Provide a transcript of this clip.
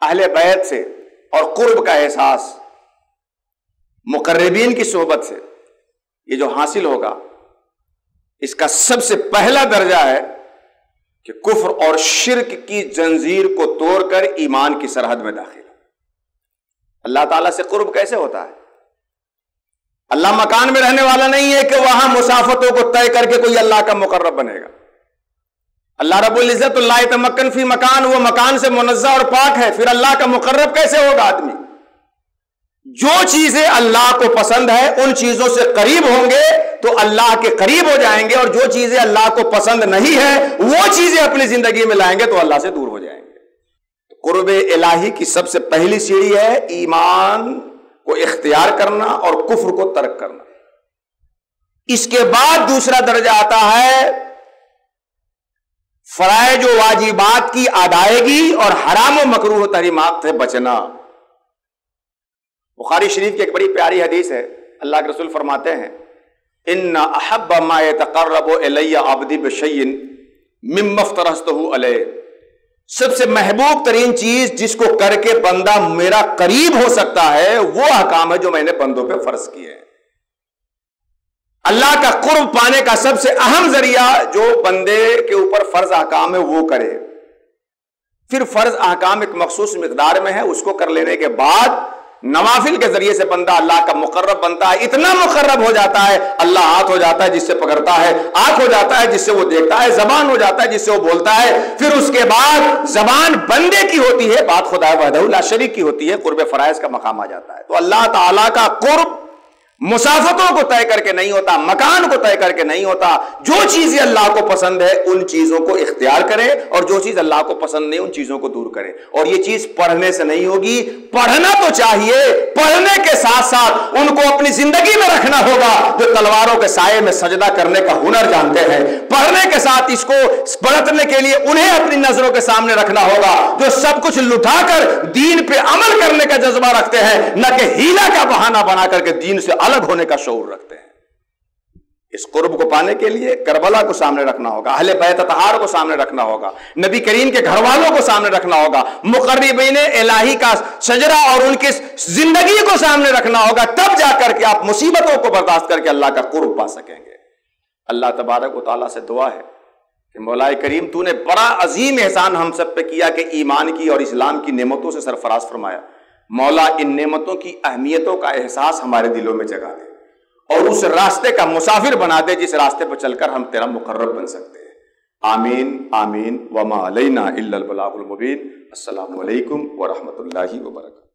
اہل بیت سے اور قرب کا احساس مقربین کی صحبت سے یہ جو حاصل ہوگا، اس کا سب سے پہلا درجہ ہے کہ کفر اور شرک کی زنجیر کو توڑ کر ایمان کی سرحد میں داخل۔ اللہ تعالیٰ سے قرب کیسے ہوتا ہے؟ اللہ مکان میں رہنے والا نہیں ہے کہ وہاں مسافتوں کو طے کر کے کوئی اللہ کا مقرب بنے گا۔ اللہ رب العزت لا یتمکن فی مکان، وہ مکان سے منزہ اور پاک ہے، پھر اللہ کا مقرب کیسے ہوگا آدمی؟ جو چیزیں اللہ کو پسند ہے ان چیزوں سے قریب ہوں گے تو اللہ کے قریب ہو جائیں گے، اور جو چیزیں اللہ کو پسند نہیں ہے وہ چیزیں اپنی زندگی میں لائیں گے تو اللہ سے دور ہو جائیں گے۔ قرب الہی کی سب سے پہلی سیڑھی ہے ایمان کو اختیار کرنا اور کفر کو ترک کرنا۔ اس کے بعد دوسرا درجہ آتا ہے فرائض و واجبات کی ادائیگی اور حرام و مکروہ و تحریمات سے بچنا۔ بخاری شریف کی ایک بڑی پیاری حدیث ہے، اللہ کے رسول فرماتے ہیں ان احب ما يتقرب الی عبدی بشیء مما افترضتہ علیہ، سب سے محبوب ترین چیز جس کو کر کے بندہ میرا قریب ہو سکتا ہے وہ احکام ہے جو میں نے بندوں پہ فرض کیے ہیں۔ اللہ کا قرب پانے کا سب سے اہم ذریعہ جو بندے کے اوپر فرض احکام ہے وہ کرے، پھر فرض احکام ایک مخصوص مقدار میں ہے، اس کو کر لینے کے بعد نوافل کے ذریعے سے بندہ اللہ کا مقرب بنتا ہے۔ اتنا مقرب ہو جاتا ہے اللہ ہاتھ ہو جاتا ہے جس سے پکڑتا ہے، آنکھ ہو جاتا ہے جس سے وہ دیکھتا ہے، زبان ہو جاتا ہے جس سے وہ بولتا ہے، پھر اس کے بعد زبان بندے کی ہوتی ہے، بات خدا وحدہ لا شریک کی ہوتی ہے، قرب فرائض کا مقام آ جاتا ہے۔ تو اللہ تعالیٰ کا قرب مسافتوں کو طے کر کے نہیں ہوتا، مکان کو طے کر کے نہیں ہوتا۔ جو چیزیں اللہ کو پسند ہے ان چیزوں کو اختیار کرے اور جو چیز اللہ کو پسند نہیں ان چیزوں کو دور کرے۔ اور یہ چیز پڑھنے سے نہیں ہوگی، پڑھنا تو چاہیے، پڑھنے کے ساتھ ساتھ ان کو اپنی زندگی میں رکھنا ہوگا۔ جو تلواروں کے سائے میں سجدہ کرنے کا ہنر جانتے ہیں، پڑھنے کے ساتھ اس کو برتنے کے لیے انہیں اپنی نظروں کے سامنے رکھنا ہوگا۔ جو سب کچھ لٹا کر دین پہ عمل کرنے کا جذبہ رکھتے ہیں، نہ کہ ہیلا کا بہانہ بنا کر کے دین سے الگ ہونے کا شعور رکھتے ہیں۔ اس قرب کو پانے کے لیے کربلا کو سامنے رکھنا ہوگا، اہل بیت اطہار کو سامنے رکھنا ہوگا، نبی کریم کے گھر والوں کو سامنے رکھنا ہوگا، مقربین الہی کا شجرہ اور ان کی زندگی کو سامنے رکھنا ہوگا، تب جا کر کے آپ مصیبتوں کو برداشت کر کے اللہ کا قرب پا سکیں گے۔ اللہ تبارک و تعالیٰ سے دعا ہے کہ مولا کریم تو نے بڑا عظیم احسان ہم سب پہ کیا کہ ایمان کی اور اسلام کی نعمتوں سے سرفراز فرمایا۔ مولا ان نعمتوں کی اہمیتوں کا احساس ہمارے دلوں میں جگا دے اور اس راستے کا مسافر بنا دے جس راستے پر چل کر ہم تیرا مقرب بن سکتے ہیں۔ آمین آمین وما علینا الا البلاغ المبین۔ السلام علیکم ورحمۃ اللہ وبرکاتہ۔